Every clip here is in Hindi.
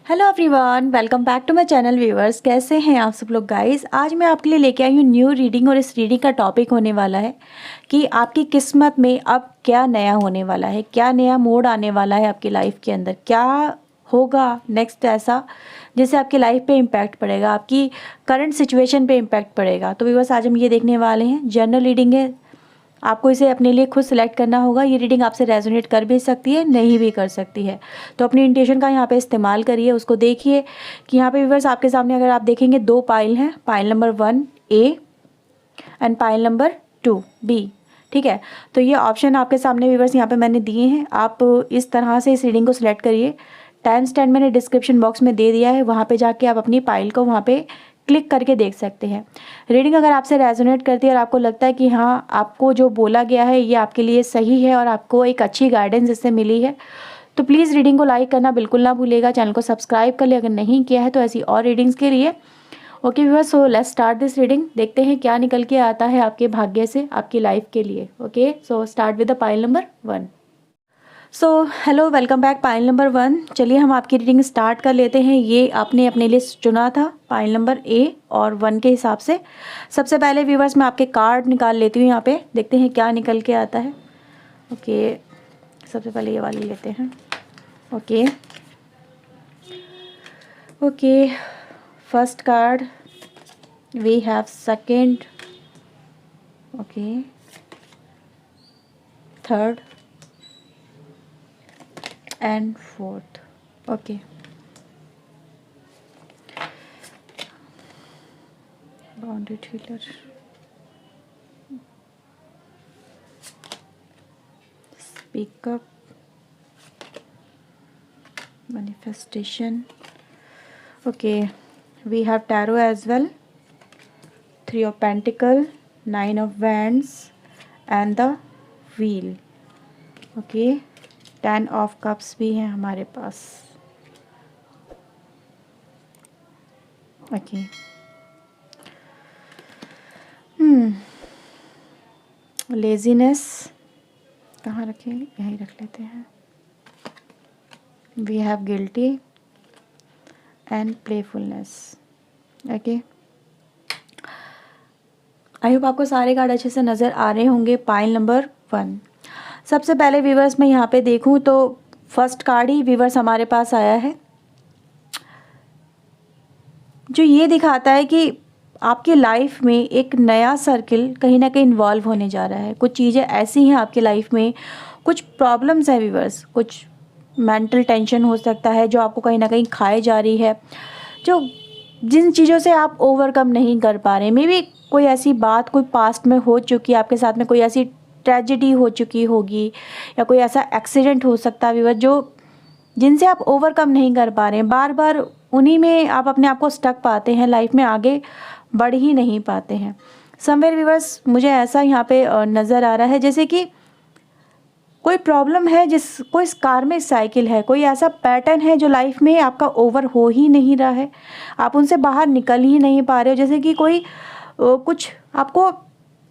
Hello everyone, welcome back to my channel viewers. कैसे हैं आप सब लोग गाइस। आज मैं आपके लिए लेके आई हूँ न्यू रीडिंग और इस रीडिंग का टॉपिक होने वाला है कि आपकी किस्मत में अब क्या नया होने वाला है, क्या नया मोड़ आने वाला है आपकी लाइफ के अंदर, क्या होगा नेक्स्ट ऐसा जिससे आपकी लाइफ पे इम्पैक्ट पड़ेगा, आपकी करंट सिचुएशन पे इम्पैक्ट पड़ेगा। तो व्यूअर्स आज हम ये देखने वाले हैं। जनरल रीडिंग है, आपको इसे अपने लिए खुद सेलेक्ट करना होगा। ये रीडिंग आपसे रेजोनेट कर भी सकती है, नहीं भी कर सकती है, तो अपनी इंटेंशन का यहाँ पे इस्तेमाल करिए। उसको देखिए कि यहाँ पे व्यूअर्स आपके सामने अगर आप देखेंगे दो पाइल हैं, pile number 1 A and pile number 2 B. ठीक है, तो ये ऑप्शन आपके सामने व्यूअर्स यहाँ पे मैंने दिए हैं। आप इस तरह से इस रीडिंग को सिलेक्ट करिए। टाइम स्टैंड मैंने डिस्क्रिप्शन बॉक्स में दे दिया है, वहाँ पे जाके आप अपनी पाइल को वहाँ पे क्लिक करके देख सकते हैं। रीडिंग अगर आपसे रेजोनेट करती है और आपको लगता है कि हाँ आपको जो बोला गया है ये आपके लिए सही है और आपको एक अच्छी गाइडेंस इससे मिली है, तो प्लीज़ रीडिंग को लाइक करना बिल्कुल ना भूलिएगा। चैनल को सब्सक्राइब कर ले अगर नहीं किया है तो ऐसी और रीडिंग्स के लिए। Okay viewers, so let's start this reading. देखते हैं क्या निकल के आता है आपके भाग्य से आपकी लाइफ के लिए। Okay, so start with the pile number 1। So hello, welcome back pile number 1। चलिए हम आपकी रीडिंग स्टार्ट कर लेते हैं। ये आपने अपने लिए चुना था पाइल नंबर ए और 1 के हिसाब से। सबसे पहले व्यूवर्स मैं आपके कार्ड निकाल लेती हूँ यहाँ पे, देखते हैं क्या निकल के आता है। ओके, सबसे पहले ये वाली लेते हैं। Okay okay, first card we have second, okay, third and fourth. Okay, boundary healer, speak up, manifestation. Okay, we have tarot as well, 3 of Pentacle, 9 of Wands and the wheel. Okay, 10 of cups भी हैं हमारे पास। ओके, लेजीनेस कहाँ रखें, यहीं रख लेते हैं। We have guilty and playfulness. Okay, I hope आपको सारे कार्ड अच्छे से नज़र आ रहे होंगे। Pile number 1। सबसे पहले व्यूवर्स मैं यहाँ पे देखूँ तो फर्स्ट कार्ड ही व्यूवर्स हमारे पास आया है, जो ये दिखाता है कि आपकी लाइफ में एक नया सर्किल कहीं ना कहीं इन्वॉल्व होने जा रहा है। कुछ चीज़ें ऐसी हैं आपकी लाइफ में, कुछ प्रॉब्लम्स हैं व्यूवर्स, कुछ मेंटल टेंशन हो सकता है जो आपको कहीं ना कहीं खाए जा रही है, जो जिन चीज़ों से आप ओवरकम नहीं कर पा रहे। मे बी कोई ऐसी बात कोई पास्ट में हो चुकी है आपके साथ में, कोई ऐसी ट्रेजेडी हो चुकी होगी या कोई ऐसा एक्सीडेंट हो सकता है व्यूअर्स जो जिनसे आप ओवरकम नहीं कर पा रहे हैं। बार बार उन्हीं में आप अपने आप को स्टक पाते हैं, लाइफ में आगे बढ़ ही नहीं पाते हैं। समवेयर व्यूअर्स मुझे ऐसा यहाँ पे नज़र आ रहा है जैसे कि कोई प्रॉब्लम है, जिस कोई कार्मिक साइकिल है, कोई ऐसा पैटर्न है जो लाइफ में आपका ओवर हो ही नहीं रहा है, आप उनसे बाहर निकल ही नहीं पा रहे हो। जैसे कि कोई कुछ आपको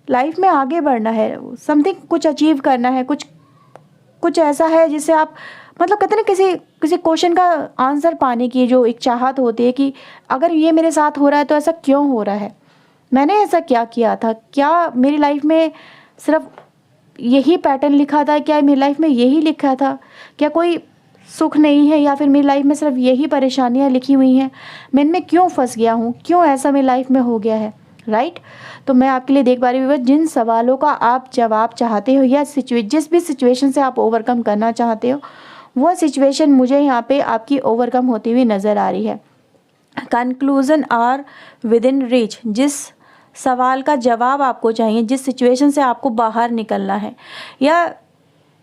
लाइफ में आगे बढ़ना है, समथिंग कुछ अचीव करना है, कुछ ऐसा है जिससे आप मतलब कहते हैं ना किसी क्वेश्चन का आंसर पाने की जो एक चाहत होती है कि अगर ये मेरे साथ हो रहा है तो ऐसा क्यों हो रहा है, मैंने ऐसा क्या किया था, क्या मेरी लाइफ में सिर्फ यही पैटर्न लिखा था, क्या मेरी लाइफ में यही लिखा था, क्या कोई सुख नहीं है, या फिर मेरी लाइफ में सिर्फ यही परेशानियाँ लिखी हुई हैं, मैं इनमें क्यों फंस गया हूँ, क्यों ऐसा मेरी लाइफ में हो गया है। राइट, तो मैं आपके लिए देख पा रही हूँ जिन सवालों का आप जवाब चाहते हो या जिस भी सिचुएशन से आप ओवरकम करना चाहते हो, वह सिचुएशन मुझे यहाँ पे आपकी ओवरकम होती हुई नज़र आ रही है। Conclusion are within reach, जिस सवाल का जवाब आपको चाहिए, जिस सिचुएशन से आपको बाहर निकलना है, या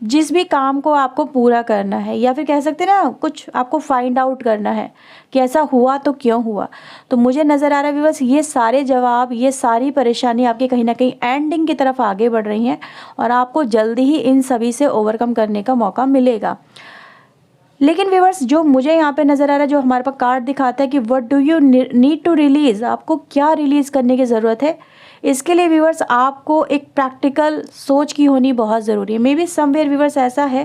जिस भी काम को आपको पूरा करना है, या फिर कह सकते हैं ना कुछ आपको फाइंड आउट करना है कि ऐसा हुआ तो क्यों हुआ, तो मुझे नज़र आ रहा है बस ये सारे जवाब, ये सारी परेशानी आपके कहीं ना कहीं एंडिंग की तरफ आगे बढ़ रही हैं और आपको जल्दी ही इन सभी से ओवरकम करने का मौका मिलेगा। लेकिन व्यूअर्स जो मुझे यहाँ पे नज़र आ रहा है, जो हमारे पास कार्ड दिखाता है कि what do you need to release, आपको क्या रिलीज़ करने की ज़रूरत है, इसके लिए व्यूअर्स आपको एक प्रैक्टिकल सोच की होनी बहुत ज़रूरी है। मे बी समवेयर व्यूअर्स ऐसा है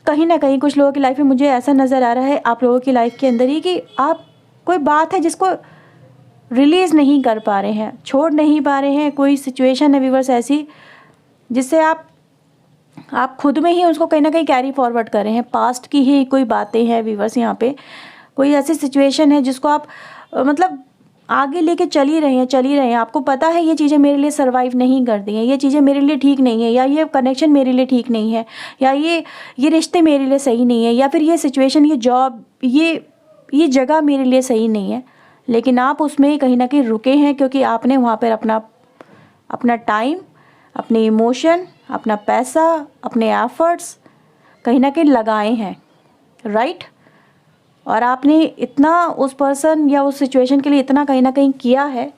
कहीं ना कहीं कुछ लोगों की लाइफ में मुझे ऐसा नज़र आ रहा है आप लोगों की लाइफ के अंदर ही कि आप कोई बात है जिसको रिलीज़ नहीं कर पा रहे हैं, छोड़ नहीं पा रहे हैं। कोई सिचुएशन है व्यूअर्स ऐसी जिससे आप खुद में ही उसको कहीं ना कहीं कैरी फॉरवर्ड कर रहे हैं। पास्ट की ही कोई बातें हैं व्यूअर्स, यहाँ पे कोई ऐसी सिचुएशन है जिसको आप मतलब आगे लेके चल ही रहे हैं। आपको पता है ये चीज़ें मेरे लिए सर्वाइव नहीं करती हैं, ये चीज़ें मेरे लिए ठीक नहीं है, या ये कनेक्शन मेरे लिए ठीक नहीं है, या ये रिश्ते मेरे लिए सही नहीं है, या फिर ये सिचुएशन, ये जॉब, ये जगह मेरे लिए सही नहीं है। लेकिन आप उसमें कहीं ना कहीं रुके हैं क्योंकि आपने वहाँ पर अपना टाइम, अपने इमोशन, अपना पैसा, अपने एफर्ट्स कहीं ना कहीं लगाए हैं, राइट। और आपने इतना उस पर्सन या उस सिचुएशन के लिए इतना कहीं ना कहीं किया है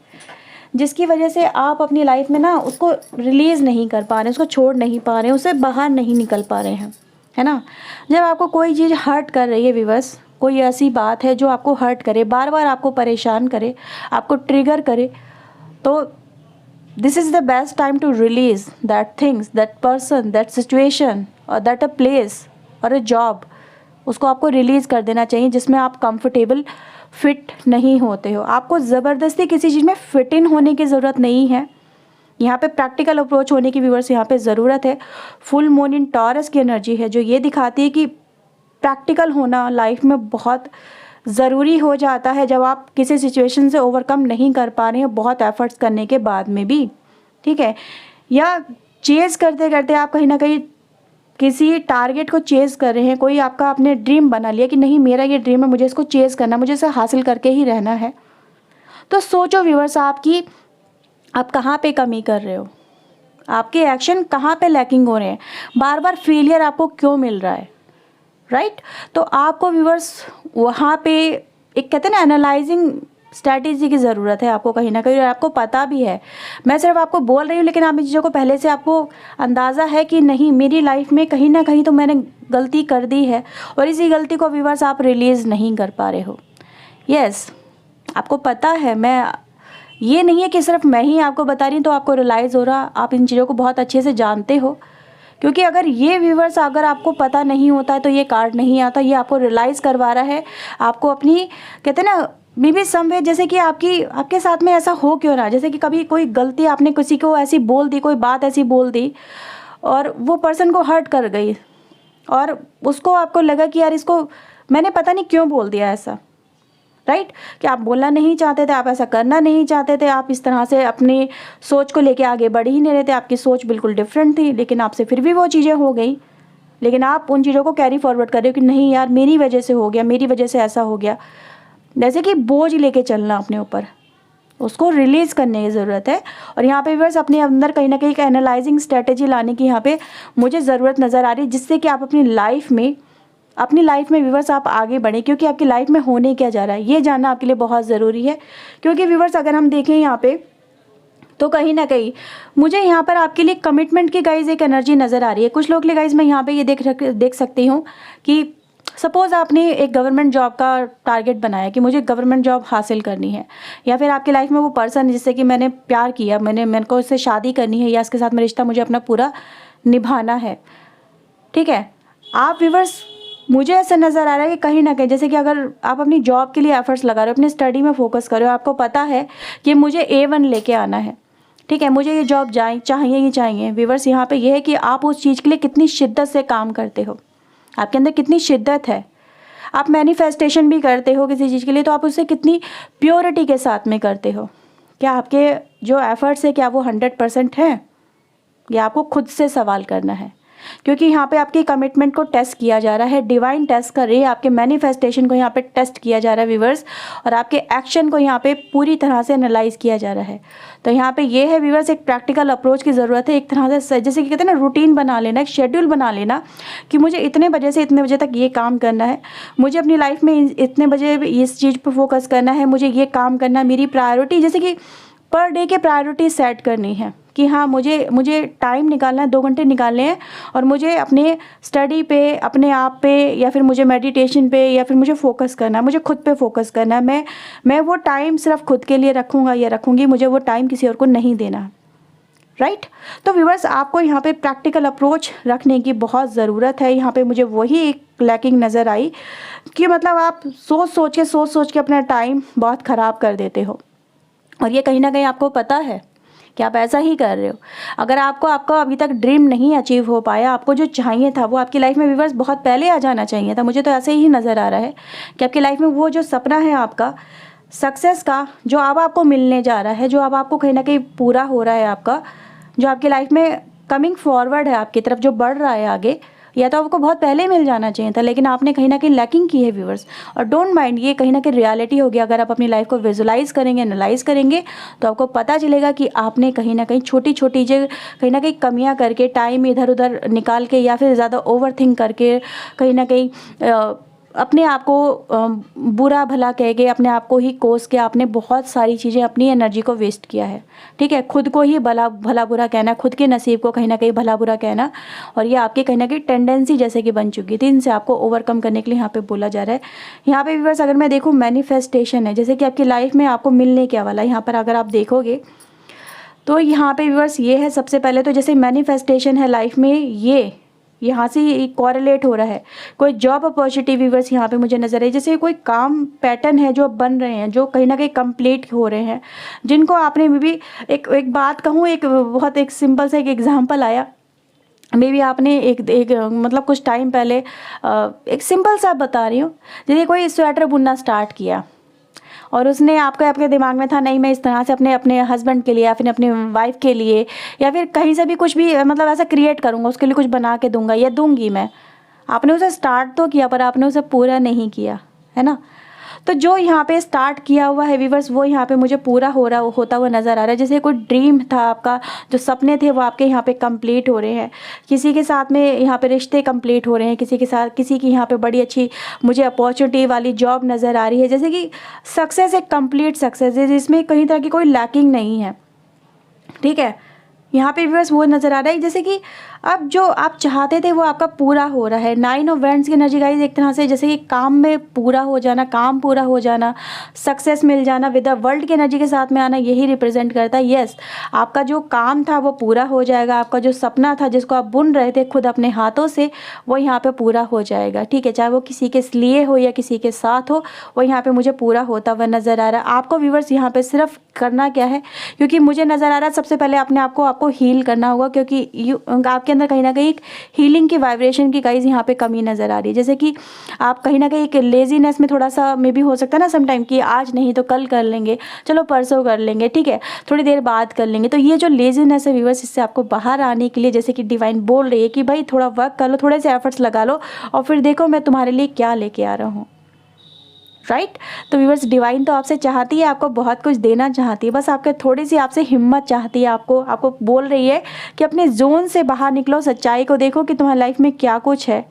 जिसकी वजह से आप अपनी लाइफ में ना उसको रिलीज़ नहीं कर पा रहे, उसको छोड़ नहीं पा रहे, उससे बाहर नहीं निकल पा रहे हैं, है ना। जब आपको कोई चीज़ हर्ट कर रही है व्यूअर्स, कोई ऐसी बात है जो आपको हर्ट करे, बार बार आपको परेशान करे, आपको ट्रिगर करे, तो this is the best time to release that things, that person, that situation और दैट अ प्लेस और अ जॉब। उसको आपको रिलीज़ कर देना चाहिए जिसमें आप कंफर्टेबल फिट नहीं होते हो। आपको ज़बरदस्ती किसी चीज़ में फिट इन होने की ज़रूरत नहीं है। यहाँ पे प्रैक्टिकल अप्रोच होने की व्यूअर्स यहाँ पे ज़रूरत है। फुल मून इन टॉरस की एनर्जी है जो ये दिखाती है कि प्रैक्टिकल होना लाइफ में बहुत ज़रूरी हो जाता है जब आप किसी सिचुएशन से ओवरकम नहीं कर पा रहे हैं बहुत एफर्ट्स करने के बाद में भी, ठीक है। या चेज़ करते करते आप कहीं ना कहीं किसी टारगेट को चेज़ कर रहे हैं, कोई आपका आपने ड्रीम बना लिया कि नहीं मेरा ये ड्रीम है, मुझे इसको चेज़ करना, मुझे इसे हासिल करके ही रहना है। तो सोचो व्यूअर्स आप कहाँ पे कमी कर रहे हो, आपके एक्शन कहाँ पे लैकिंग हो रहे हैं, बार बार फेलियर आपको क्यों मिल रहा है, राइट। तो आपको व्यूअर्स वहाँ पे एक कहते हैं ना एनालाइजिंग स्ट्रैटेजी की ज़रूरत है आपको कहीं ना कहीं, और आपको पता भी है। मैं सिर्फ आपको बोल रही हूँ लेकिन आप इन चीज़ों को पहले से आपको अंदाज़ा है कि नहीं मेरी लाइफ में कहीं ना कहीं तो मैंने गलती कर दी है और इसी गलती को व्यूअर्स आप रिलीज़ नहीं कर पा रहे हो। यस, आपको पता है, मैं ये नहीं है कि सिर्फ मैं ही आपको बता रही हूँ तो आपको रियलाइज़ हो रहा, आप इन चीज़ों को बहुत अच्छे से जानते हो। क्योंकि अगर ये व्यूअर्स अगर आपको पता नहीं होता है तो ये कार्ड नहीं आता, ये आपको रियलाइज़ करवा रहा है, आपको अपनी कहते हैं ना मे बी समवे, जैसे कि आपके साथ में ऐसा हो क्यों रहा, जैसे कि कभी कोई गलती आपने किसी को ऐसी बोल दी, कोई बात ऐसी बोल दी और वो पर्सन को हर्ट कर गई और उसको आपको लगा कि यार इसको मैंने पता नहीं क्यों बोल दिया ऐसा, राइट। कि आप बोलना नहीं चाहते थे, आप ऐसा करना नहीं चाहते थे, आप इस तरह से अपनी सोच को लेके आगे बढ़ ही नहीं रहे थे, आपकी सोच बिल्कुल डिफरेंट थी, लेकिन आपसे फिर भी वो चीज़ें हो गई, लेकिन आप उन चीज़ों को कैरी फॉरवर्ड कर रहे हो कि नहीं यार मेरी वजह से हो गया, मेरी वजह से ऐसा हो गया। जैसे कि बोझ लेके चलना अपने ऊपर, उसको रिलीज़ करने की ज़रूरत है। और यहाँ पे व्यूअर्स अपने अंदर कहीं ना कहीं एक एनालाइजिंग स्ट्रेटेजी लाने की यहाँ पे मुझे ज़रूरत नज़र आ रही है, जिससे कि आप अपनी लाइफ में व्यूअर्स आप आगे बढ़ें। क्योंकि आपकी लाइफ में होने क्या जा रहा है ये जानना आपके लिए बहुत ज़रूरी है। क्योंकि व्यूअर्स अगर हम देखें यहाँ पे तो कहीं ना कहीं मुझे यहाँ पर आपके लिए कमिटमेंट की गाइज एक एनर्जी नज़र आ रही है। कुछ लोग के लिए गाइज मैं यहाँ पे ये देख सकती हूँ कि सपोज़ आपने एक गवर्नमेंट जॉब का टारगेट बनाया कि मुझे गवर्नमेंट जॉब हासिल करनी है, या फिर आपकी लाइफ में वो पर्सन जिससे कि मैंने प्यार किया, मेरे को उससे शादी करनी है या इसके साथ में रिश्ता मुझे अपना पूरा निभाना है, ठीक है। आप व्यूअर्स मुझे ऐसा नज़र आ रहा है कि कहीं ना कहीं जैसे कि अगर आप अपनी जॉब के लिए एफर्ट्स लगा रहे हो, अपनी स्टडी में फोकस कर रहे हो, आपको पता है कि मुझे A1 लेके आना है, ठीक है, मुझे ये जॉब चाहिए ही चाहिए। व्यूअर्स यहाँ पे ये है कि आप उस चीज़ के लिए कितनी शिद्दत से काम करते हो, आपके अंदर कितनी शिद्दत है। आप मैनिफेस्टेशन भी करते हो किसी चीज़ के लिए तो आप उसे कितनी प्योरिटी के साथ में करते हो। क्या आपके जो एफर्ट्स है क्या वो 100% हैं, या आपको खुद से सवाल करना है। क्योंकि यहाँ पे आपके कमिटमेंट को टेस्ट किया जा रहा है, डिवाइन टेस्ट कर रही है, आपके मैनिफेस्टेशन को यहाँ पे टेस्ट किया जा रहा है व्यूअर्स, और आपके एक्शन को यहाँ पे पूरी तरह से एनालाइज किया जा रहा है। तो यहाँ पे ये है व्यूअर्स, एक प्रैक्टिकल अप्रोच की ज़रूरत है। एक तरह से जैसे कि कहते हैं ना रूटीन बना लेना, एक शेड्यूल बना लेना कि मुझे इतने बजे से इतने बजे तक ये काम करना है, मुझे अपनी लाइफ में इतने बजे इस चीज़ पर फोकस करना है, मुझे ये काम करना है, मेरी प्रायोरिटी जैसे कि पर डे के प्रायोरिटी सेट करनी है कि हाँ मुझे टाइम निकालना है, 2 घंटे निकालने हैं और मुझे अपने स्टडी पे, अपने आप पे, या फिर मुझे मेडिटेशन पे, या फिर मुझे फोकस करना है, मुझे खुद पे फोकस करना है। मैं वो टाइम सिर्फ खुद के लिए रखूँगा या रखूँगी, मुझे वो टाइम किसी और को नहीं देना, राइट। तो व्यूअर्स आपको यहाँ पे प्रैक्टिकल अप्रोच रखने की बहुत ज़रूरत है। यहाँ पे मुझे वही एक लैकिंग नज़र आई कि मतलब आप सोच सोच के अपना टाइम बहुत ख़राब कर देते हो, और ये कहीं ना कहीं आपको पता है कि आप ऐसा ही कर रहे हो। अगर आपको अभी तक ड्रीम नहीं अचीव हो पाया, आपको जो चाहिए था वो आपकी लाइफ में व्यूअर्स बहुत पहले आ जाना चाहिए था। मुझे तो ऐसे ही नज़र आ रहा है कि आपकी लाइफ में वो जो सपना है आपका सक्सेस का, जो अब आपको मिलने जा रहा है, जो अब आपको कहीं ना कहीं पूरा हो रहा है आपका, जो आपकी लाइफ में कमिंग फॉरवर्ड है आपकी तरफ, जो बढ़ रहा है आगे, या तो आपको बहुत पहले मिल जाना चाहिए था, लेकिन आपने कहीं ना कहीं लैकिंग की है व्यूअर्स। और डोंट माइंड, ये कहीं ना कहीं रियलिटी होगी। अगर आप अपनी लाइफ को विजुलाइज करेंगे, एनालाइज करेंगे, तो आपको पता चलेगा कि आपने कहीं ना कहीं छोटी छोटी जो कहीं ना कहीं कमियां करके, टाइम इधर उधर निकाल के, या फिर ज़्यादा ओवर थिंक करके, कहीं ना कहीं अपने आप को बुरा भला कह के, अपने आप को ही कोस के आपने बहुत सारी चीज़ें, अपनी एनर्जी को वेस्ट किया है। ठीक है, खुद को ही भला बुरा कहना, खुद के नसीब को कहीं ना कहीं भला बुरा कहना, और ये आपकी कहीं ना कहीं टेंडेंसी जैसे कि बन चुकी थी। इनसे आपको ओवरकम करने के लिए यहाँ पे बोला जा रहा है। यहाँ पे व्यूअर्स अगर मैं देखूँ, मैनिफेस्टेशन है, जैसे कि आपकी लाइफ में आपको मिलने क्या वाला है। यहाँ पर अगर आप देखोगे तो यहाँ पे व्यूअर्स ये है, सबसे पहले तो जैसे मैनिफेस्टेशन है लाइफ में, ये यहाँ से कॉरिलेट हो रहा है। कोई जॉब अपॉर्चुनिटी व्यूअर्स यहाँ पे मुझे नजर आई, जैसे कोई काम पैटर्न है जो बन रहे हैं, जो कहीं ना कहीं कंप्लीट हो रहे हैं, जिनको आपने मे बी एक बात कहूँ, एक बहुत एक सिंपल सा एक एग्जांपल आया। मे बी आपने एक मतलब कुछ टाइम पहले एक सिंपल सा बता रही हूँ, जैसे कोई स्वेटर बुनना स्टार्ट किया, और उसने आपके दिमाग में था, नहीं मैं इस तरह से अपने हस्बैंड के लिए, या फिर अपनी वाइफ के लिए, या फिर कहीं से भी कुछ भी मतलब ऐसा क्रिएट करूँगा, उसके लिए कुछ बना के दूंगा या दूंगी मैं। आपने उसे स्टार्ट तो किया, पर आपने उसे पूरा नहीं किया, है ना। तो जो यहाँ पे स्टार्ट किया हुआ है व्यूअर्स, वो यहाँ पे मुझे पूरा होता हुआ नज़र आ रहा है। जैसे कोई ड्रीम था आपका, जो सपने थे वो आपके यहाँ पे कंप्लीट हो रहे हैं। किसी के साथ में यहाँ पे रिश्ते कंप्लीट हो रहे हैं, किसी के साथ, किसी की यहाँ पे बड़ी अच्छी मुझे अपॉर्चुनिटी वाली जॉब नज़र आ रही है। जैसे कि सक्सेस एक कंप्लीट सक्सेस है, जिसमें कहीं तरह की कोई लैकिंग नहीं है। ठीक है, यहाँ पे व्यूअर्स वो नज़र आ रहा है, जैसे कि अब जो आप चाहते थे वो आपका पूरा हो रहा है। 9 ऑफ वैंड्स की एनर्जी गाइस, एक तरह से जैसे कि काम में पूरा हो जाना, काम पूरा हो जाना, सक्सेस मिल जाना, विद द वर्ल्ड की एनर्जी के साथ में आना, यही रिप्रेजेंट करता है। यस, आपका जो काम था वो पूरा हो जाएगा। आपका जो सपना था, जिसको आप बुन रहे थे खुद अपने हाथों से, वो यहाँ पे पूरा हो जाएगा। ठीक है, चाहे वो किसी के लिए हो या किसी के साथ हो, वो यहाँ पे मुझे पूरा होता हुआ नज़र आ रहा है। आपको व्यूअर्स यहाँ पे सिर्फ करना क्या है, क्योंकि मुझे नज़र आ रहा है सबसे पहले अपने आपको हील करना होगा, क्योंकि आपके अंदर कहीं ना कहीं एक हीलिंग की वाइब्रेशन की गाइस यहाँ पे कमी नज़र आ रही है। जैसे कि आप कहीं ना कहीं एक लेजीनेस में थोड़ा सा मे बी हो सकता है ना समटाइम, कि आज नहीं तो कल कर लेंगे, चलो परसों कर लेंगे, ठीक है, थोड़ी देर बाद कर लेंगे। तो ये जो लेजीनेस है व्यूअर्स, इससे आपको बाहर आने के लिए जैसे कि डिवाइन बोल रही है कि भाई थोड़ा वर्क कर लो, थोड़े से एफर्ट्स लगा लो, और फिर देखो मैं तुम्हारे लिए क्या लेके आ रहा हूँ। राइट। तो व्यूअर्स डिवाइन तो आपसे चाहती है, आपको बहुत कुछ देना चाहती है, बस आपके थोड़ी सी आपसे हिम्मत चाहती है। आपको बोल रही है कि अपने जोन से बाहर निकलो, सच्चाई को देखो कि तुम्हारी लाइफ में क्या कुछ है,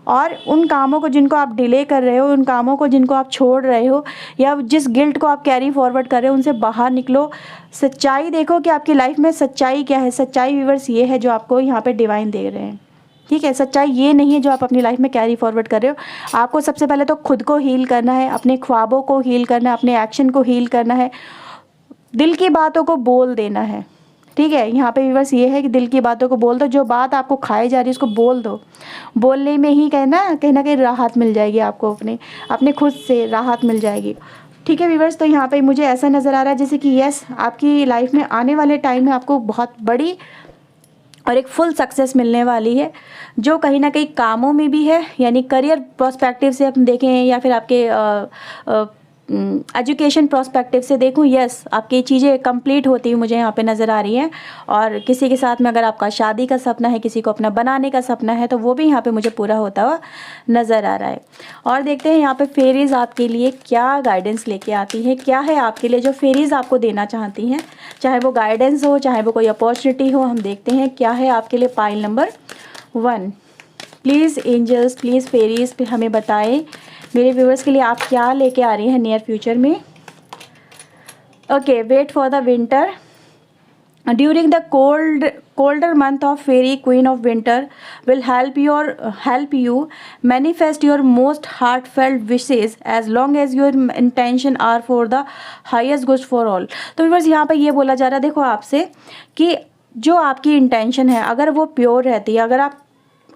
और उन कामों को जिनको आप डिले कर रहे हो, उन कामों को जिनको आप छोड़ रहे हो, या जिस गिल्ट को आप कैरी फॉरवर्ड कर रहे हो, उनसे बाहर निकलो। सच्चाई देखो कि आपकी लाइफ में सच्चाई क्या है। सच्चाई व्यूअर्स ये है जो आपको यहाँ पे डिवाइन दे रहे हैं। ठीक है, सच्चाई ये नहीं है जो आप अपनी लाइफ में कैरी फॉरवर्ड कर रहे हो। आपको सबसे पहले तो खुद को हील करना है, अपने ख्वाबों को हील करना है, अपने एक्शन को हील करना है, दिल की बातों को बोल देना है। ठीक है, यहाँ पे व्यूअर्स ये है कि दिल की बातों को बोल दो, जो बात आपको खाई जा रही है उसको बोल दो। बोलने में ही कहीं ना कहीं राहत मिल जाएगी आपको, अपने खुद से राहत मिल जाएगी। ठीक है व्यूअर्स, तो यहाँ पे मुझे ऐसा नज़र आ रहा है जैसे कि यस, आपकी लाइफ में आने वाले टाइम में आपको बहुत बड़ी और एक फुल सक्सेस मिलने वाली है, जो कहीं ना कहीं कामों में भी है, यानी करियर प्रोस्पेक्टिव से हम देखें, या फिर आपके एजुकेशन प्रोस्पेक्टिव से देखूं। यस, आपकी चीज़ें कंप्लीट होती हुई मुझे यहाँ पे नज़र आ रही हैं। और किसी के साथ में अगर आपका शादी का सपना है, किसी को अपना बनाने का सपना है, तो वो भी यहाँ पे मुझे पूरा होता हुआ नज़र आ रहा है। और देखते हैं यहाँ पे फेरीज़ आपके लिए क्या गाइडेंस लेके आती है, क्या है आपके लिए जो फेरीज़ आपको देना चाहती हैं, चाहे वो गाइडेंस हो, चाहे वो कोई अपॉर्चुनिटी हो। हम देखते हैं क्या है आपके लिए pile number 1। Please angels, please fairies हमें बताएं मेरे व्यूअर्स के लिए आप क्या लेके आ रही हैं नियर फ्यूचर में। Okay, wait for the winter during the colder month of fairy queen of winter will help you manifest your most heartfelt wishes as long as your intention are for the highest good for all। तो व्यूअर्स यहाँ पे ये बोला जा रहा है, देखो आपसे कि जो आपकी इंटेंशन है अगर वो प्योर रहती है, अगर आप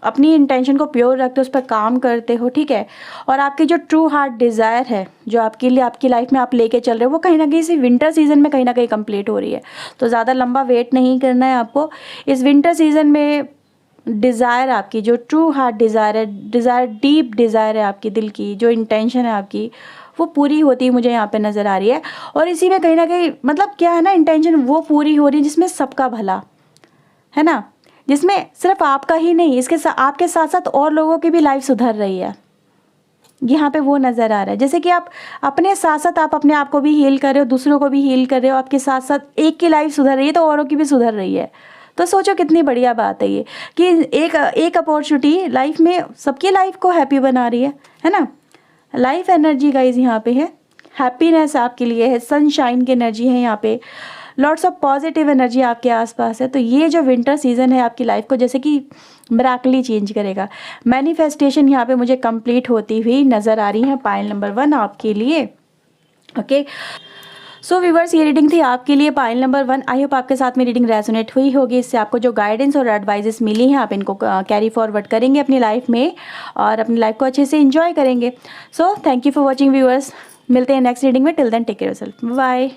अपनी इंटेंशन को प्योर रखते हो, उस पर काम करते हो, ठीक है, और आपकी जो ट्रू हार्ट डिज़ायर है जो आपके लिए आपकी लाइफ में आप लेके चल रहे हो, वो कहीं ना कहीं इसी विंटर सीजन में कहीं ना कहीं कंप्लीट हो रही है। तो ज़्यादा लंबा वेट नहीं करना है आपको। इस विंटर सीजन में डिज़ायर आपकी जो ट्रू हार्ट डिज़ायर है, डिज़ायर डीप डिज़ायर है आपकी दिल की, जो इंटेंशन है आपकी, वो पूरी होती है मुझे यहाँ पे नज़र आ रही है। और इसी में कहीं ना कहीं मतलब क्या है ना, इंटेंशन वो पूरी हो रही है जिसमें सबका भला है ना, जिसमें सिर्फ आपका ही नहीं, इसके आपके साथ साथ और लोगों की भी लाइफ सुधर रही है। यहाँ पे वो नज़र आ रहा है जैसे कि आप अपने साथ साथ आप अपने आप को भी हील कर रहे हो, दूसरों को भी हील कर रहे हो, आपके साथ साथ एक की लाइफ सुधर रही है तो औरों की भी सुधर रही है। तो सोचो कितनी बढ़िया बात है ये कि एक अपॉर्चुनिटी लाइफ में सबकी लाइफ को हैप्पी बना रही है ना। लाइफ एनर्जी गाइज यहाँ पे है, हैप्पीनेस आपके लिए है, सनशाइन की एनर्जी है यहाँ पे, लॉट्स ऑफ पॉजिटिव एनर्जी आपके आसपास है। तो ये जो विंटर सीजन है आपकी लाइफ को जैसे कि मिरेकली चेंज करेगा। मैनिफेस्टेशन यहाँ पे मुझे कंप्लीट होती हुई नज़र आ रही है पाइल नंबर 1 आपके लिए। ओके सो व्यूअर्स, ये रीडिंग थी आपके लिए पाइल नंबर 1। आई होप आपके साथ में रीडिंग रेजोनेट हुई होगी, इससे आपको जो गाइडेंस और एडवाइजेस मिली हैं आप इनको कैरी फॉरवर्ड करेंगे अपनी लाइफ में और अपनी लाइफ को अच्छे से एंजॉय करेंगे। So thank you for watching viewers, मिलते हैं नेक्स्ट रीडिंग में। Till then take care yourself, bye.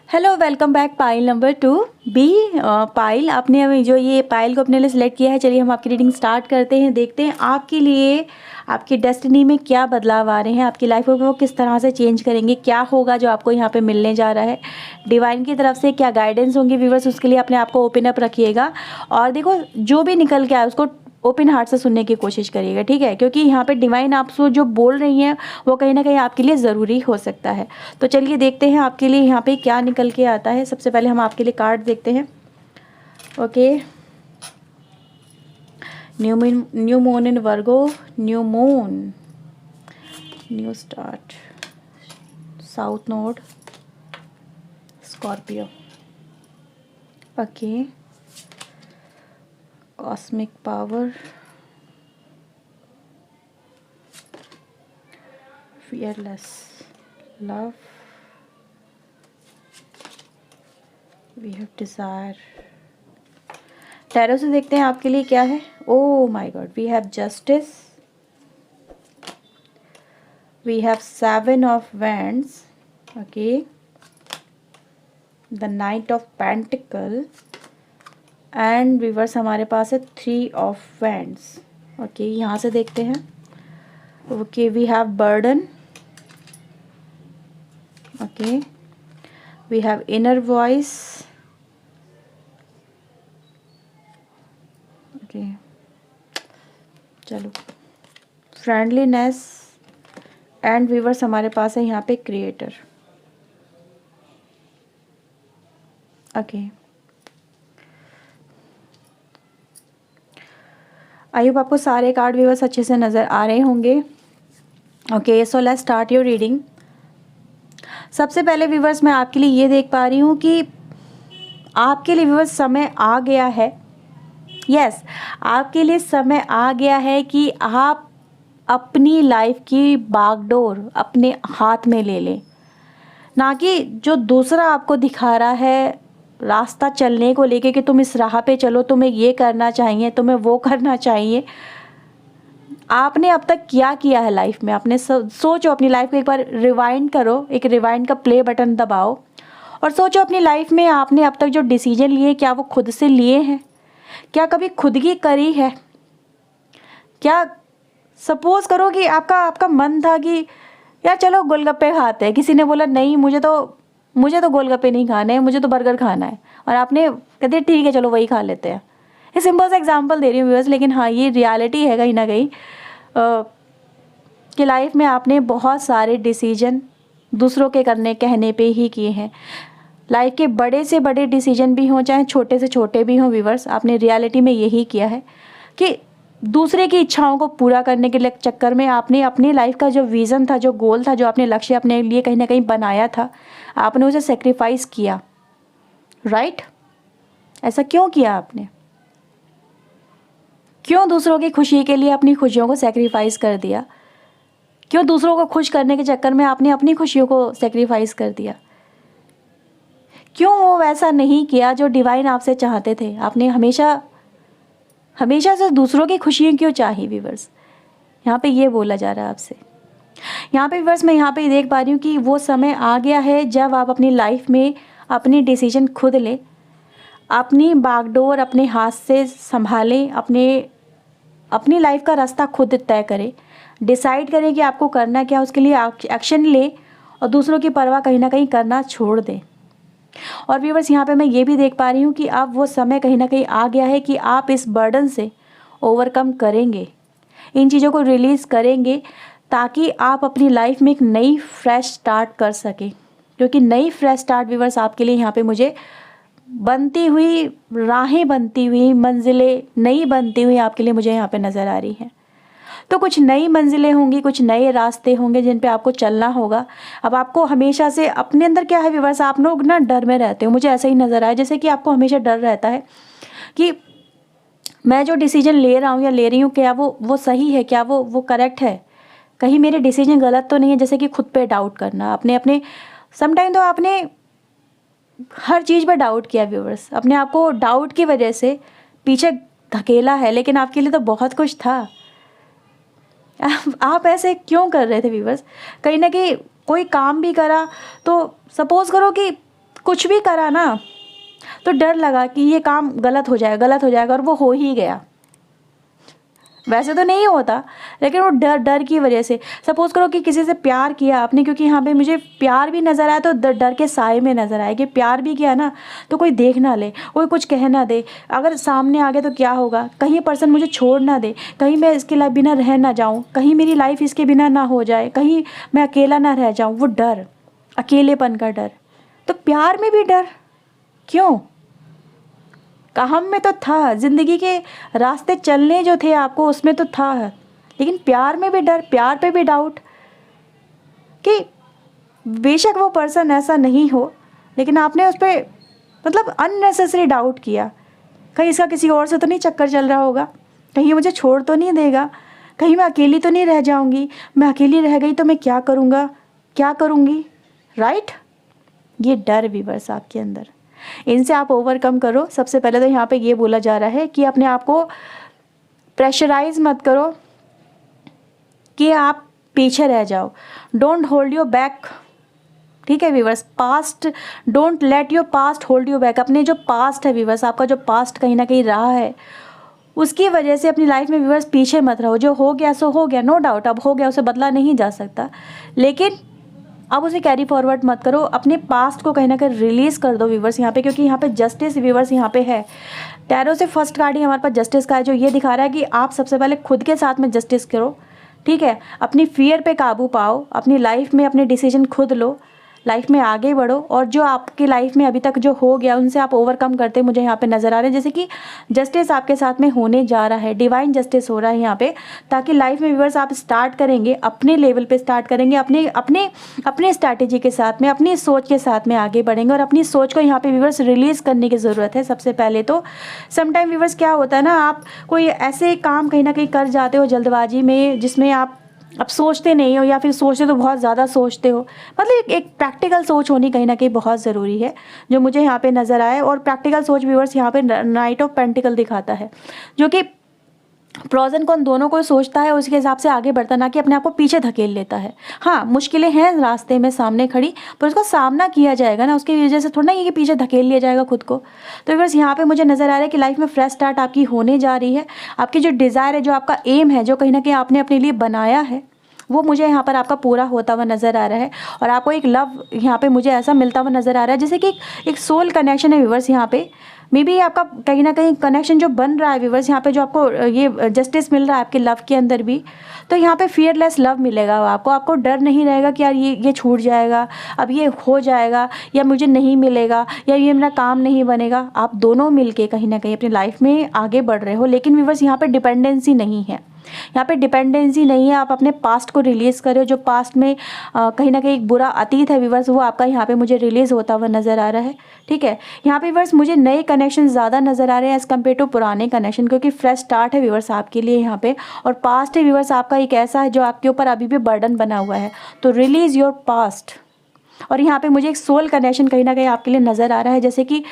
Hello, welcome back pile number 2 B. Pile आपने अभी जो ये पाइल को अपने लिए सिलेक्ट किया है, चलिए हम आपकी रीडिंग स्टार्ट करते हैं। देखते हैं आपके लिए आपकी डेस्टिनी में क्या बदलाव आ रहे हैं, आपकी लाइफ को वो किस तरह से चेंज करेंगे, क्या होगा जो आपको यहाँ पे मिलने जा रहा है, डिवाइन की तरफ से क्या गाइडेंस होंगे व्यूवर्स, उसके लिए अपने आप को ओपन अप रखिएगा। और देखो जो भी निकल के आए उसको ओपन हार्ट से सुनने की कोशिश करिएगा, ठीक है, क्योंकि यहाँ पे डिवाइन आपसे जो बोल रही हैं वो कहीं ना कहीं आपके लिए ज़रूरी हो सकता है। तो चलिए देखते हैं आपके लिए यहाँ पे क्या निकल के आता है। सबसे पहले हम आपके लिए कार्ड देखते हैं। Okay, new moon in Virgo, new moon, new start, south node, Scorpio. Okay, cosmic power, fearless love, we have desire। Tarot से देखते हैं आपके लिए क्या है। Oh my god, we have justice, we have 7 of wands, okay, the knight of pentacle and reverse हमारे पास है 3 ऑफ वैंड्स। ओके, यहाँ से देखते हैं। Okay, we have burden, okay, we have inner voice, okay, चलो, फ्रेंडलीनेस एंड व्यूवर्स हमारे पास है यहाँ पे क्रिएटर। ओके, आई होप आपको सारे कार्ड व्यूवर्स अच्छे से नज़र आ रहे होंगे। Okay, so let's start your reading. सबसे पहले व्यूवर्स मैं आपके लिए ये देख पा रही हूँ कि आपके लिए व्यूवर्स समय आ गया है। यस, आपके लिए समय आ गया है कि आप अपनी लाइफ की बागडोर अपने हाथ में ले लें, ना कि जो दूसरा आपको दिखा रहा है रास्ता चलने को लेके कि तुम इस राह पे चलो, तुम्हें ये करना चाहिए, तुम्हें वो करना चाहिए। आपने अब तक क्या किया है लाइफ में, आपने सोचो, अपनी लाइफ को एक बार रिवाइंड करो, एक रिवाइंड का प्ले बटन दबाओ और सोचो अपनी लाइफ में आपने अब तक जो डिसीजन लिए क्या वो खुद से लिए हैं, क्या कभी खुद की करी है। क्या सपोज करो कि आपका मन था कि यार चलो गोलगप्पे खाते हैं, किसी ने बोला नहीं मुझे तो गोलगप्पे नहीं खाने हैं, मुझे तो बर्गर खाना है, और आपने कहते ठीक है चलो वही खा लेते हैं। ये सिंपल सा एग्जांपल दे रही हूँ व्यूअर्स, लेकिन हाँ ये रियलिटी है कहीं ना कहीं कि लाइफ में आपने बहुत सारे डिसीजन दूसरों के कहने पे ही किए हैं। लाइफ के बड़े से बड़े डिसीजन भी हों चाहे छोटे से छोटे भी हों व्यूअर्स, आपने रियलिटी में यही किया है कि दूसरे की इच्छाओं को पूरा करने के लिए चक्कर में आपने अपनी लाइफ का जो विज़न था, जो गोल था, जो आपने लक्ष्य अपने लिए कहीं ना कहीं बनाया था, आपने उसे सेक्रीफाइस किया। राइट, ऐसा क्यों किया आपने? क्यों दूसरों की खुशी के लिए अपनी खुशियों को सेक्रीफाइस कर दिया? क्यों दूसरों को खुश करने के चक्कर में आपने अपनी खुशियों को सेक्रीफाइस कर दिया? क्यों वो वैसा नहीं किया जो डिवाइन आपसे चाहते थे? आपने हमेशा हमेशा से दूसरों की खुशियाँ क्यों चाही व्यूअर्स? यहाँ पे ये बोला जा रहा है आपसे। यहाँ पे व्यूअर्स मैं यहाँ पे देख पा रही हूँ कि वो समय आ गया है जब आप अपनी लाइफ में अपनी डिसीजन खुद लें, अपनी बागडोर अपने हाथ से संभालें, अपनी लाइफ का रास्ता खुद तय करें, डिसाइड करें कि आपको करना क्या, उसके लिए एक्शन लें और दूसरों की परवाह कहीं ना कहीं करना छोड़ दें। और व्यूअर्स यहाँ पे मैं ये भी देख पा रही हूँ कि अब वो समय कहीं ना कहीं आ गया है कि आप इस बर्डन से ओवरकम करेंगे, इन चीज़ों को रिलीज़ करेंगे, ताकि आप अपनी लाइफ में एक नई फ्रेश स्टार्ट कर सकें। क्योंकि नई फ्रेश स्टार्ट व्यूअर्स आपके लिए यहाँ पे मुझे बनती हुई राहें, बनती हुई मंजिलें, नई बनती हुई आपके लिए मुझे यहाँ पे नज़र आ रही हैं। तो कुछ नई मंजिलें होंगी, कुछ नए रास्ते होंगे जिन पे आपको चलना होगा। अब आपको हमेशा से अपने अंदर क्या है व्यूअर्स, आप लोग ना डर में रहते हो, मुझे ऐसा ही नज़र आया जैसे कि आपको हमेशा डर रहता है कि मैं जो डिसीजन ले रहा हूँ या ले रही हूँ, क्या वो सही है, क्या वो करेक्ट है, कहीं मेरे डिसीजन गलत तो नहीं है। जैसे कि खुद पे डाउट करना, अपने समटाइम तो आपने हर चीज़ पर डाउट किया व्यूअर्स, अपने आप को डाउट की वजह से पीछे धकेला है, लेकिन आपके लिए तो बहुत कुछ था। आप ऐसे क्यों कर रहे थे व्यूअर्स? कहीं ना कहीं कोई काम भी करा तो सपोज़ करो कि कुछ भी करा ना, तो डर लगा कि ये काम गलत हो जाएगा और वो हो ही गया। वैसे तो नहीं होता, लेकिन वो डर की वजह से। सपोज़ करो कि किसी से प्यार किया आपने, क्योंकि यहाँ पे मुझे प्यार भी नज़र आया तो डर के साए में नज़र आया कि प्यार भी किया ना तो कोई देख ना ले, कोई कुछ कह ना दे, अगर सामने आ गया तो क्या होगा, कहीं ये पर्सन मुझे छोड़ ना दे, कहीं मैं इसके बिना रह ना जाऊँ, कहीं मेरी लाइफ इसके बिना ना हो जाए, कहीं मैं अकेला ना रह जाऊँ। वो डर, अकेलेपन का डर। तो प्यार में भी डर क्यों? काम में तो था, ज़िंदगी के रास्ते चलने जो थे आपको उसमें तो था, लेकिन प्यार में भी डर, प्यार पे भी डाउट कि बेशक वो पर्सन ऐसा नहीं हो, लेकिन आपने उस पर मतलब अननेसेसरी डाउट किया। कहीं इसका किसी और से तो नहीं चक्कर चल रहा होगा, कहीं ये मुझे छोड़ तो नहीं देगा, कहीं मैं अकेली तो नहीं रह जाऊंगी, मैं अकेली रह गई तो मैं क्या करूँगा, क्या करूँगी, राइट? ये डर व्यूअर्स आपके अंदर, इनसे आप ओवरकम करो। सबसे पहले तो यहाँ पे ये बोला जा रहा है कि अपने आप को प्रेशराइज मत करो कि आप पीछे रह जाओ। डोंट होल्ड योर बैक, ठीक है viewers? Past, don't let your past hold you back. अपने जो पास्ट है व्यूअर्स, आपका जो पास्ट कहीं ना कहीं रहा है, उसकी वजह से अपनी लाइफ में व्यूअर्स पीछे मत रहो। जो हो गया सो हो गया, नो डाउट, अब हो गया, उसे बदला नहीं जा सकता, लेकिन अब उसे कैरी फॉरवर्ड मत करो। अपने पास्ट को कहीं ना कहीं रिलीज़ कर दो व्यूवर्स यहाँ पे, क्योंकि यहाँ पे जस्टिस व्यूवर्स यहाँ पे है। टैरो से फर्स्ट कार्ड ही हमारे पास जस्टिस का है, जो ये दिखा रहा है कि आप सबसे पहले खुद के साथ में जस्टिस करो, ठीक है? अपनी फियर पे काबू पाओ, अपनी लाइफ में अपने डिसीजन खुद लो, लाइफ में आगे बढ़ो, और जो आपकी लाइफ में अभी तक जो हो गया उनसे आप ओवरकम करते मुझे यहाँ पे नज़र आ रहे हैं। जैसे कि जस्टिस आपके साथ में होने जा रहा है, डिवाइन जस्टिस हो रहा है यहाँ पे, ताकि लाइफ में व्यूअर्स आप स्टार्ट करेंगे, अपने लेवल पे स्टार्ट करेंगे, अपने स्ट्रैटेजी के साथ में, अपनी सोच के साथ में आगे बढ़ेंगे। और अपनी सोच को यहाँ पे व्यूअर्स रिलीज़ करने की ज़रूरत है। सबसे पहले तो समटाइम व्यूअर्स क्या होता है ना, आप कोई ऐसे काम कहीं ना कहीं कर जाते हो जल्दबाजी में, जिसमें आप अब सोचते नहीं हो, या फिर सोचते तो बहुत ज़्यादा सोचते हो। मतलब एक प्रैक्टिकल सोच होनी कहीं ना कहीं बहुत ज़रूरी है, जो मुझे यहाँ पे नज़र आए। और प्रैक्टिकल सोच व्यूअर्स यहाँ पे नाइट ऑफ पेंटिकल दिखाता है, जो कि प्रोज एंड कॉन दोनों को सोचता है, उसके हिसाब से आगे बढ़ता, ना कि अपने आप को पीछे धकेल लेता है। हाँ, मुश्किलें हैं रास्ते में सामने खड़ी, पर उसका सामना किया जाएगा ना, उसकी वजह से थोड़ा ना ये कि पीछे धकेल लिया जाएगा खुद को। तो बस यहाँ पे मुझे नज़र आ रहा है कि लाइफ में फ्रेश स्टार्ट आपकी होने जा रही है। आपकी जो डिज़ायर है, जो आपका एम है, जो कहीं ना कहीं आपने अपने लिए बनाया है, वो मुझे यहाँ पर आपका पूरा होता हुआ नज़र आ रहा है। और आपको एक लव यहाँ पे मुझे ऐसा मिलता हुआ नज़र आ रहा है, जैसे कि एक सोल कनेक्शन है व्यूअर्स यहाँ पे। मे बी आपका कहीं ना कहीं कनेक्शन जो बन रहा है व्यूअर्स यहाँ पे, जो आपको ये जस्टिस मिल रहा है आपके लव के अंदर भी, तो यहाँ पे फियरलेस लव मिलेगा आपको डर नहीं रहेगा कि यार ये छूट जाएगा, अब ये हो जाएगा, या मुझे नहीं मिलेगा, या ये मेरा काम नहीं बनेगा। आप दोनों मिलके कहीं ना कहीं अपनी लाइफ में आगे बढ़ रहे हो, लेकिन व्यूअर्स यहाँ पे डिपेंडेंसी नहीं है, यहाँ पे डिपेंडेंसी नहीं है। आप अपने पास्ट को रिलीज़ करो, जो पास्ट में कहीं ना कहीं एक बुरा अतीत है व्यूअर्स, वो आपका यहाँ पे मुझे रिलीज़ होता हुआ नज़र आ रहा है, ठीक है? यहाँ पे व्यूअर्स मुझे नए कनेक्शन ज़्यादा नज़र आ रहे हैं एज़ कम्पेयर टू पुराने कनेक्शन, क्योंकि फ्रेश स्टार्ट है व्यूअर्स आपके लिए यहाँ पे। और पास्ट है व्यूअर्स आपका एक ऐसा है जो आपके ऊपर अभी भी बर्डन बना हुआ है, तो रिलीज़ योर पास्ट। और यहाँ पे मुझे एक सोल कनेक्शन कहीं ना कहीं आपके लिए नज़र आ रहा है, जैसे कि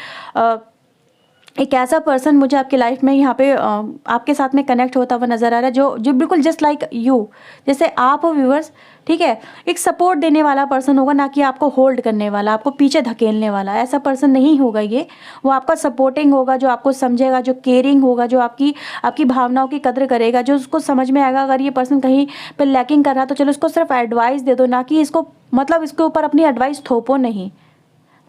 एक ऐसा पर्सन मुझे आपकी लाइफ में यहाँ पे आपके साथ में कनेक्ट होता हुआ नज़र आ रहा है, जो जो बिल्कुल जस्ट लाइक यू, जैसे आप हो व्यूअर्स, ठीक है। एक सपोर्ट देने वाला पर्सन होगा, ना कि आपको होल्ड करने वाला, आपको पीछे धकेलने वाला, ऐसा पर्सन नहीं होगा ये। वो आपका सपोर्टिंग होगा, जो आपको समझेगा, जो केयरिंग होगा, जो आपकी आपकी भावनाओं की कदर करेगा, जो उसको समझ में आएगा अगर ये पर्सन कहीं पर लैकिंग कर रहा है तो चलो उसको सिर्फ एडवाइस दे दो, ना कि इसको मतलब इसके ऊपर अपनी एडवाइस थोपो नहीं।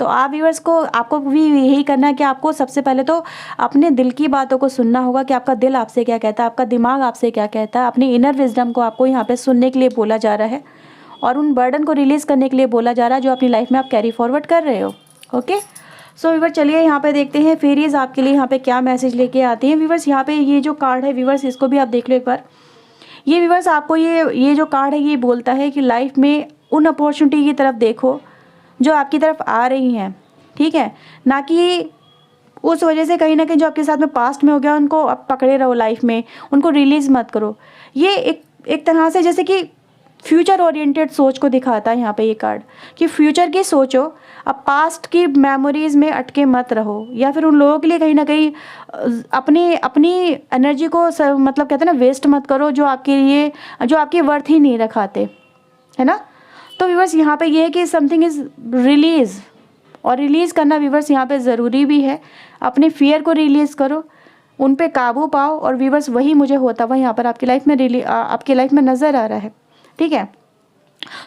तो आप व्यूअर्स को आपको भी यही करना है कि आपको सबसे पहले तो अपने दिल की बातों को सुनना होगा कि आपका दिल आपसे क्या कहता है, आपका दिमाग आपसे क्या कहता है। अपनी इनर विजडम को आपको यहाँ पे सुनने के लिए बोला जा रहा है और उन बर्डन को रिलीज़ करने के लिए बोला जा रहा है जो अपनी लाइफ में आप कैरी फॉरवर्ड कर रहे हो। ओके, सो व्यूअर्स चलिए यहाँ पे देखते हैं फेरीज आपके लिए यहाँ पे क्या मैसेज लेके आती हैं। व्यूअर्स यहाँ पे ये जो कार्ड है व्यूअर्स, इसको भी आप देख लो एक बार। ये व्यूअर्स आपको ये जो कार्ड है ये बोलता है कि लाइफ में उन अपॉर्चुनिटी की तरफ देखो जो आपकी तरफ आ रही हैं, ठीक है, ना कि उस वजह से कहीं ना कहीं जो आपके साथ में पास्ट में हो गया उनको आप पकड़े रहो लाइफ में, उनको रिलीज़ मत करो। ये एक तरह से जैसे कि फ्यूचर ओरिएंटेड सोच को दिखाता है यहाँ पे ये कार्ड, कि फ्यूचर की सोचो, अब पास्ट की मेमोरीज़ में अटके मत रहो, या फिर उन लोगों के लिए कहीं ना कहीं अपनी अपनी एनर्जी को मतलब कहते हैं ना वेस्ट मत करो, जो आपके लिए जो आपकी वर्थ ही नहीं रखाते, है ना। तो व्यूअर्स यहाँ पे ये है कि समथिंग इज़ रिलीज़, और रिलीज़ करना व्यूअर्स यहाँ पे ज़रूरी भी है। अपने फियर को रिलीज़ करो, उन पे काबू पाओ, और व्यूअर्स वही मुझे होता हुआ यहाँ पर आपकी लाइफ में आपकी लाइफ में नज़र आ रहा है, ठीक है।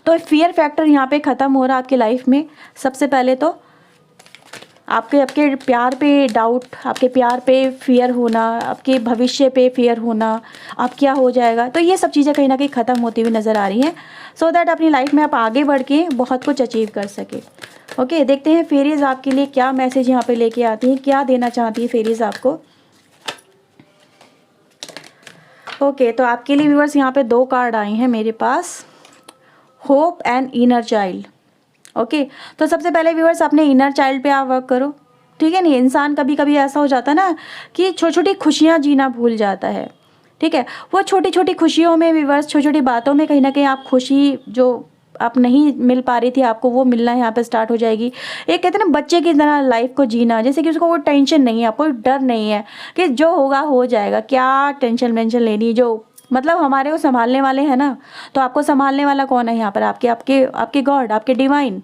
तो फियर फैक्टर यहाँ पे ख़त्म हो रहा है आपकी लाइफ में। सबसे पहले तो आपके प्यार पे डाउट, आपके प्यार पे फियर होना, आपके भविष्य पे फियर होना, अब क्या हो जाएगा, तो ये सब चीज़ें कहीं ना कहीं ख़त्म होती हुई नज़र आ रही हैं, सो दैट अपनी लाइफ में आप आगे बढ़ के बहुत कुछ अचीव कर सके। ओके, देखते हैं फेरीज आपके लिए क्या मैसेज यहाँ पे लेके आती हैं, क्या देना चाहती है फेरीज आपको। ओके, तो आपके लिए व्यूअर्स यहाँ पे 2 कार्ड आए हैं मेरे पास, hope and inner child. Okay, तो सबसे पहले व्यूअर्स अपने इनर चाइल्ड पे आप वर्क करो, ठीक है। नहीं, इंसान कभी कभी ऐसा हो जाता है ना कि छोटी छोटी खुशियाँ जीना भूल जाता है, ठीक है। वो छोटी छोटी खुशियों में व्यूअर्स, छोटी छोटी बातों में कहीं ना कहीं आप खुशी जो आप नहीं मिल पा रही थी आपको, वो मिलना यहाँ पे स्टार्ट हो जाएगी। एक कहते हैं ना बच्चे की तरह लाइफ को जीना, जैसे कि उसको कोई टेंशन नहीं है, कोई डर नहीं है कि जो होगा हो जाएगा, क्या टेंशन वेंशन लेनी, जो मतलब हमारे को संभालने वाले हैं ना। तो आपको संभालने वाला कौन है यहाँ पर? आपके आपके आपके गॉड, आपके डिवाइन।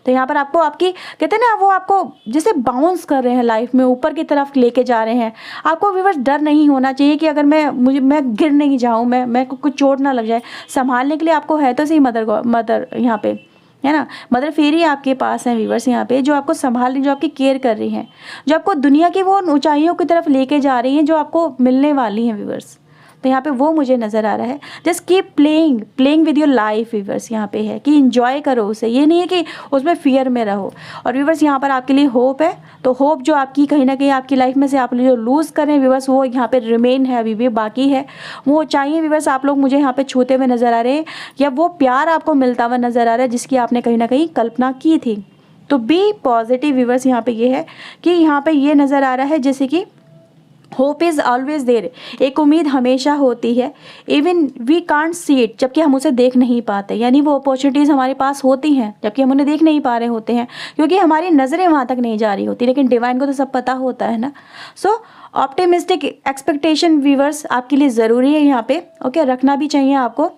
तो यहाँ पर आपको आपकी कहते हैं ना वो आपको जैसे बाउंस कर रहे हैं लाइफ में, ऊपर की तरफ लेके जा रहे हैं। आपको व्यूअर्स डर नहीं होना चाहिए कि अगर मैं गिर नहीं जाऊँ, मैं कुछ चोट ना लग जाए। संभालने के लिए आपको है तो सही मदर यहाँ पे, है ना। मदर फेरी आपके पास है व्यूअर्स यहाँ पे, जो आपको संभाल रही, जो आपकी केयर कर रही हैं, जो आपको दुनिया की वो ऊंचाइयों की तरफ लेके जा रही हैं जो आपको मिलने वाली हैं व्यूअर्स। तो यहाँ पे वो मुझे नज़र आ रहा है। Just keep playing with your life viewers, यहाँ पे है कि इंजॉय करो उसे, ये नहीं है कि उसमें फियर में रहो। और व्यूअर्स यहाँ पर आपके लिए होप है, तो होप जो आपकी कहीं ना कहीं आपकी लाइफ में से आप जो लूज़ कर रहे हैं व्यूअर्स, वो यहाँ पे रिमेन है, अभी भी बाकी है। वो चाहिए व्यूअर्स आप लोग मुझे यहाँ पे छूते हुए नज़र आ रहे हैं, या वो प्यार आपको मिलता हुआ नज़र आ रहा है जिसकी आपने कहीं ना कहीं कल्पना की थी। तो बी पॉजिटिव व्यूअर्स, यहाँ पे ये है कि यहाँ पे ये नज़र आ रहा है जैसे कि होप इज़ ऑलवेज देयर, एक उम्मीद हमेशा होती है, even we can't see it, जबकि हम उसे देख नहीं पाते। यानी वो अपॉर्चुनिटीज़ हमारे पास होती हैं जबकि हम उन्हें देख नहीं पा रहे होते हैं, क्योंकि हमारी नज़रें वहाँ तक नहीं जा रही होती, लेकिन डिवाइन को तो सब पता होता है ना। सो ऑप्टिमिस्टिक एक्सपेक्टेशन व्यूअर्स आपके लिए ज़रूरी है यहाँ पे, ओके, रखना भी चाहिए आपको,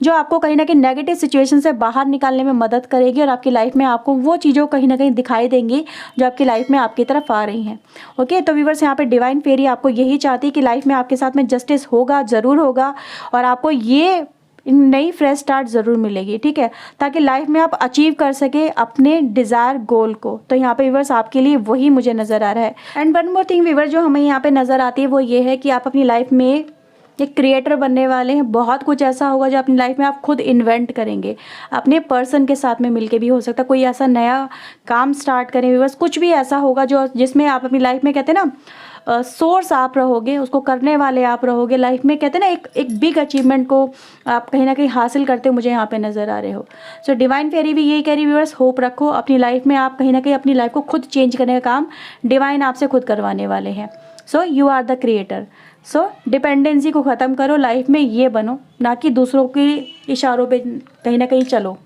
जो आपको कहीं ना कहीं नेगेटिव सिचुएशन से बाहर निकालने में मदद करेगी, और आपकी लाइफ में आपको वो चीज़ों कहीं ना कहीं दिखाई देंगी जो आपकी लाइफ में आपकी तरफ आ रही हैं। ओके, तो व्यूअर्स यहाँ पे डिवाइन फेरी आपको यही चाहती है कि लाइफ में आपके साथ में जस्टिस होगा, ज़रूर होगा, और आपको ये नई फ्रेश स्टार्ट ज़रूर मिलेगी, ठीक है, ताकि लाइफ में आप अचीव कर सके अपने डिज़ायर गोल को। तो यहाँ पे व्यूअर्स आपके लिए वही मुझे नज़र आ रहा है। And one more thing viewers जो हमें यहाँ पे नज़र आती है वो ये है कि आप अपनी लाइफ में एक क्रिएटर बनने वाले हैं। बहुत कुछ ऐसा होगा जो अपनी लाइफ में आप खुद इन्वेंट करेंगे, अपने पर्सन के साथ में मिलके भी हो सकता है, कोई ऐसा नया काम स्टार्ट करें व्यूअर्स, कुछ भी ऐसा होगा जो जिसमें आप अपनी लाइफ में कहते हैं ना सोर्स आप रहोगे, उसको करने वाले आप रहोगे लाइफ में, कहते हैं ना एक बिग अचीवमेंट को आप कहीं ना कहीं हासिल करते मुझे यहाँ पे नज़र आ रहे हो। सो डिवाइन फेरी भी यही कह रही व्यूअर्स, होप रखो अपनी लाइफ में, आप कहीं ना कहीं अपनी लाइफ को खुद चेंज करने का काम डिवाइन आपसे खुद करवाने वाले हैं। So you are the creator. So dependency को ख़त्म करो लाइफ में, ये बनो, ना कि दूसरों के इशारों पे कहीं ना कहीं चलो।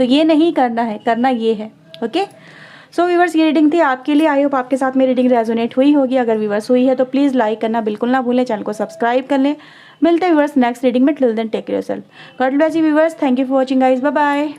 तो ये नहीं करना है, करना ये है। ओके, सो व्यूवर्स ये रीडिंग थी आपके लिए। आई होप आपके साथ मेरी रीडिंग रेजोनेट हुई होगी। अगर व्यूवर्स हुई है तो प्लीज़ लाइक करना बिल्कुल ना भूलें, चैनल को सब्सक्राइब कर लें। मिलते हैं व्यूवर्स नेक्स्ट रीडिंग में। Till then take care yourself, god bless you viewers, thank you for watching guys, bye bye.